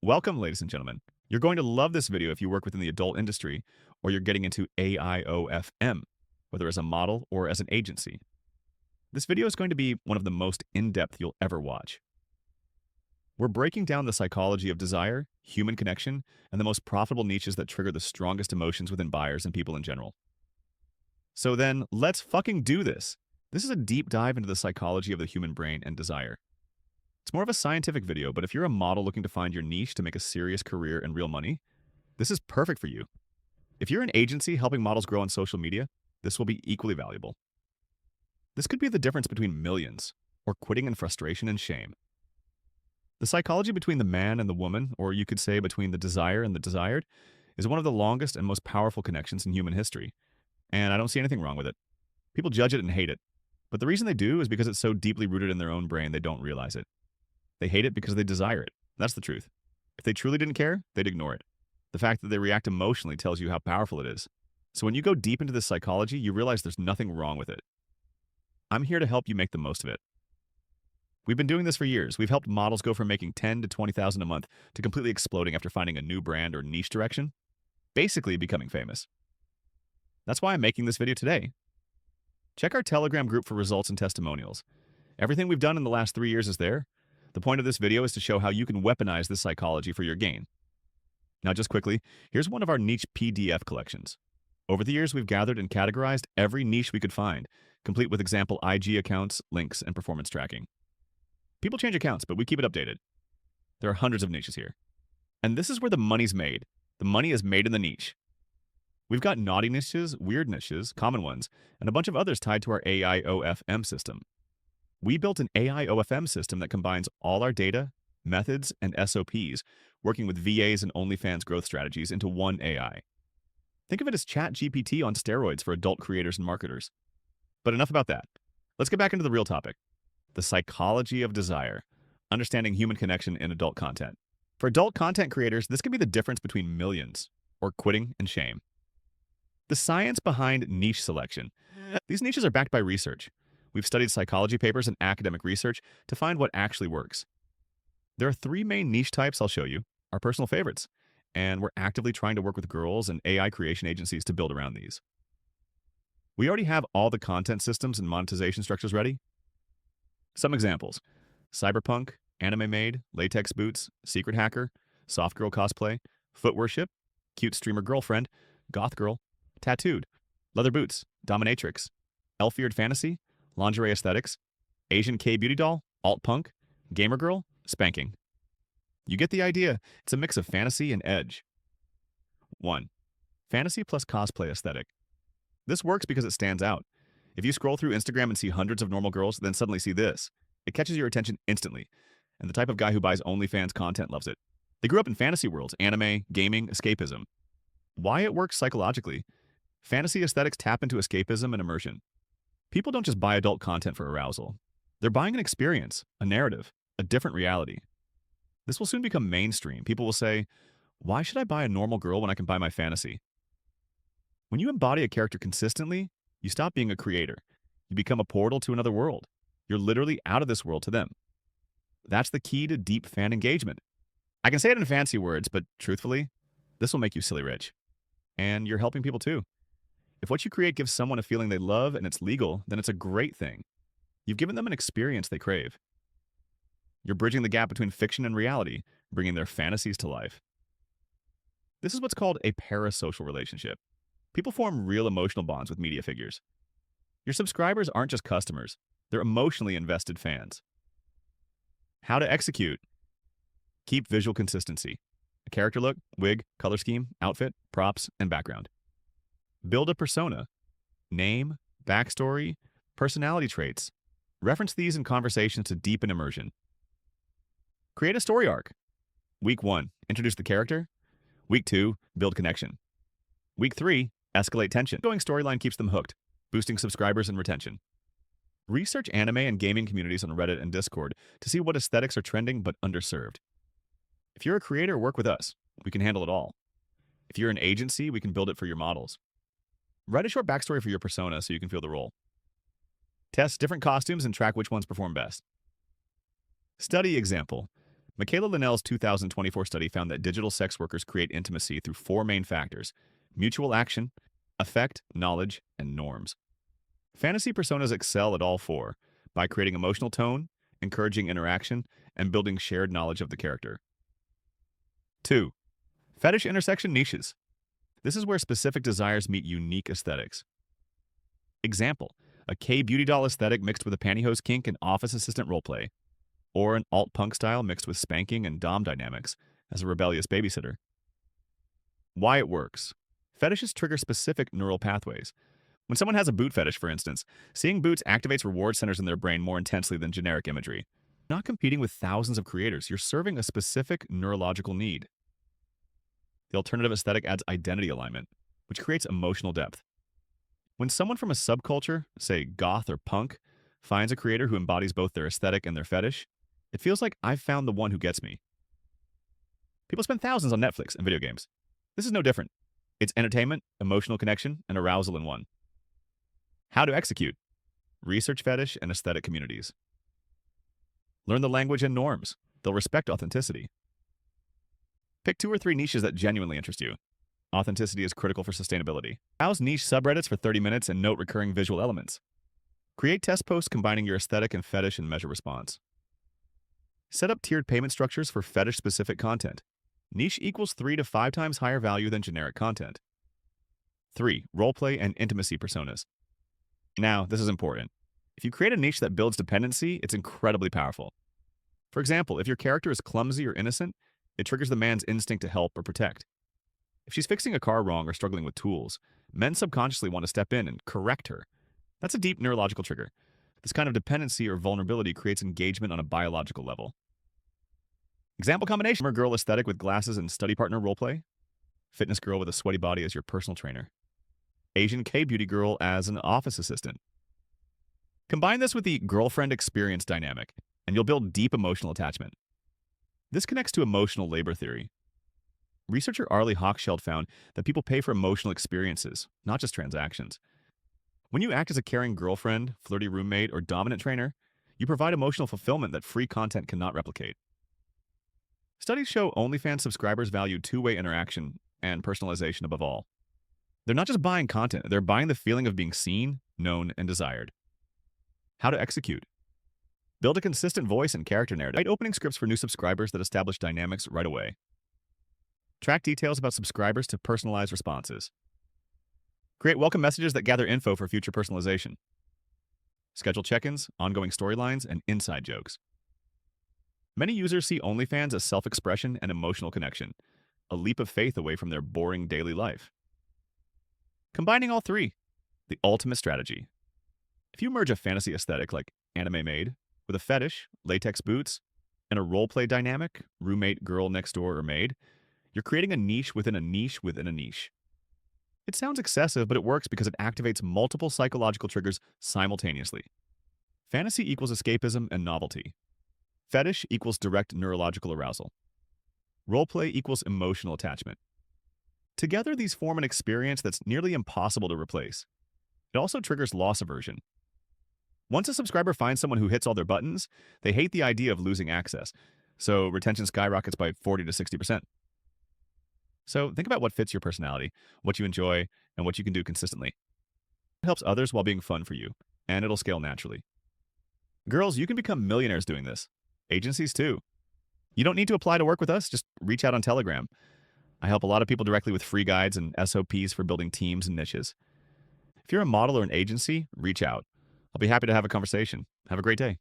Welcome, ladies and gentlemen. You're going to love this video if you work within the adult industry or you're getting into AIOFM, whether as a model or as an agency. This video is going to be one of the most in-depth you'll ever watch. We're breaking down the psychology of desire, human connection, and the most profitable niches that trigger the strongest emotions within buyers and people in general. So then, let's fucking do this. This is a deep dive into the psychology of the human brain and desire. It's more of a scientific video, but if you're a model looking to find your niche to make a serious career and real money, this is perfect for you. If you're an agency helping models grow on social media, this will be equally valuable. This could be the difference between millions, or quitting in frustration and shame. The psychology between the man and the woman, or you could say between the desire and the desired, is one of the longest and most powerful connections in human history, and I don't see anything wrong with it. People judge it and hate it, but the reason they do is because it's so deeply rooted in their own brain they don't realize it. They hate it because they desire it. That's the truth. If they truly didn't care, they'd ignore it. The fact that they react emotionally tells you how powerful it is. So when you go deep into this psychology, you realize there's nothing wrong with it. I'm here to help you make the most of it. We've been doing this for years. We've helped models go from making $10,000 to $20,000 a month to completely exploding after finding a new brand or niche direction, basically becoming famous. That's why I'm making this video today. Check our Telegram group for results and testimonials. Everything we've done in the last 3 years is there. The point of this video is to show how you can weaponize this psychology for your gain. Now, just quickly, here's one of our niche PDF collections. Over the years, we've gathered and categorized every niche we could find, complete with example IG accounts, links, and performance tracking. People change accounts, but we keep it updated. There are hundreds of niches here. And this is where the money's made. The money is made in the niche. We've got naughty niches, weird niches, common ones, and a bunch of others tied to our AIOFM system. We built an AIOFM system that combines all our data, methods, and SOPs, working with VAs and Onlyfans growth strategies into one AI. Think of it as ChatGPT on steroids for adult creators and marketers. But enough about that. Let's get back into the real topic. The psychology of desire, understanding human connection in adult content. For adult content creators, this can be the difference between millions, or quitting and shame. The science behind niche selection. These niches are backed by research. We've studied psychology papers and academic research to find what actually works. There are 3 main niche types I'll show you, our personal favorites, and we're actively trying to work with girls and AI creation agencies to build around these. We already have all the content systems and monetization structures ready. Some examples: cyberpunk, anime maid, latex boots, secret hacker, soft girl cosplay, foot worship, cute streamer girlfriend, goth girl, tattooed, leather boots, dominatrix, elf-eared fantasy, lingerie aesthetics, Asian K-beauty doll, alt-punk, gamer girl, spanking. You get the idea. It's a mix of fantasy and edge. 1. Fantasy plus cosplay aesthetic. This works because it stands out. If you scroll through Instagram and see hundreds of normal girls, then suddenly see this. It catches your attention instantly, and the type of guy who buys OnlyFans content loves it. They grew up in fantasy worlds, anime, gaming, escapism. Why it works psychologically? Fantasy aesthetics tap into escapism and immersion. People don't just buy adult content for arousal. They're buying an experience, a narrative, a different reality. This will soon become mainstream. People will say, why should I buy a normal girl when I can buy my fantasy? When you embody a character consistently, you stop being a creator. You become a portal to another world. You're literally out of this world to them. That's the key to deep fan engagement. I can say it in fancy words, but truthfully, this will make you silly rich. And you're helping people too. If what you create gives someone a feeling they love and it's legal, then it's a great thing. You've given them an experience they crave. You're bridging the gap between fiction and reality, bringing their fantasies to life. This is what's called a parasocial relationship. People form real emotional bonds with media figures. Your subscribers aren't just customers, they're emotionally invested fans. How to execute. Keep visual consistency. A character look, wig, color scheme, outfit, props, and background. Build a persona. Name, backstory, personality traits. Reference these in conversations to deepen immersion. Create a story arc. Week 1, introduce the character. Week 2, build connection. Week 3, escalate tension. Going storyline keeps them hooked, boosting subscribers and retention. Research anime and gaming communities on Reddit and Discord to see what aesthetics are trending but underserved. If you're a creator, work with us. We can handle it all. If you're an agency, we can build it for your models. Write a short backstory for your persona so you can feel the role. Test different costumes and track which ones perform best. Study example. Michaela Linnell's 2024 study found that digital sex workers create intimacy through four main factors: mutual action, affect, knowledge, and norms. Fantasy personas excel at all four by creating emotional tone, encouraging interaction, and building shared knowledge of the character. 2. Fetish intersection niches. This is where specific desires meet unique aesthetics. Example: a K-beauty doll aesthetic mixed with a pantyhose kink and office assistant roleplay, or an alt-punk style mixed with spanking and dom dynamics as a rebellious babysitter. Why it works. Fetishes trigger specific neural pathways. When someone has a boot fetish, for instance, seeing boots activates reward centers in their brain more intensely than generic imagery. You're not competing with thousands of creators, you're serving a specific neurological need. The alternative aesthetic adds identity alignment, which creates emotional depth. When someone from a subculture, say goth or punk, finds a creator who embodies both their aesthetic and their fetish, it feels like I've found the one who gets me. People spend thousands on Netflix and video games. This is no different. It's entertainment, emotional connection, and arousal in one. How to execute. Research fetish and aesthetic communities. Learn the language and norms. They'll respect authenticity. Pick 2 or 3 niches that genuinely interest you. Authenticity is critical for sustainability. Browse niche subreddits for 30 minutes and note recurring visual elements. Create test posts combining your aesthetic and fetish and measure response. Set up tiered payment structures for fetish-specific content. Niche equals 3 to 5 times higher value than generic content. 3. Roleplay and intimacy personas. Now, this is important. If you create a niche that builds dependency, it's incredibly powerful. For example, if your character is clumsy or innocent, it triggers the man's instinct to help or protect. If she's fixing a car wrong or struggling with tools, men subconsciously want to step in and correct her. That's a deep neurological trigger. This kind of dependency or vulnerability creates engagement on a biological level. Example combination: gamer girl aesthetic with glasses and study partner roleplay. Fitness girl with a sweaty body as your personal trainer. Asian K-beauty girl as an office assistant. Combine this with the girlfriend experience dynamic, and you'll build deep emotional attachment. This connects to emotional labor theory. Researcher Arlie Hochschild found that people pay for emotional experiences, not just transactions. When you act as a caring girlfriend, flirty roommate, or dominant trainer, you provide emotional fulfillment that free content cannot replicate. Studies show Onlyfans subscribers value two-way interaction and personalization above all. They're not just buying content, they're buying the feeling of being seen, known, and desired. How to execute. Build a consistent voice and character narrative. Write opening scripts for new subscribers that establish dynamics right away. Track details about subscribers to personalize responses. Create welcome messages that gather info for future personalization. Schedule check-ins, ongoing storylines, and inside jokes. Many users see OnlyFans as self-expression and emotional connection, a leap of faith away from their boring daily life. Combining all three, the ultimate strategy. If you merge a fantasy aesthetic like anime maid with a fetish, latex boots, and a roleplay dynamic, roommate, girl next door, or maid, you're creating a niche within a niche within a niche. It sounds excessive, but it works because it activates multiple psychological triggers simultaneously. Fantasy equals escapism and novelty. Fetish equals direct neurological arousal. Roleplay equals emotional attachment. Together, these form an experience that's nearly impossible to replace. It also triggers loss aversion. Once a subscriber finds someone who hits all their buttons, they hate the idea of losing access, so retention skyrockets by 40 to 60%. So think about what fits your personality, what you enjoy, and what you can do consistently. It helps others while being fun for you, and it'll scale naturally. Girls, you can become millionaires doing this. Agencies too. You don't need to apply to work with us, just reach out on Telegram. I help a lot of people directly with free guides and SOPs for building teams and niches. If you're a model or an agency, reach out. I'll be happy to have a conversation. Have a great day.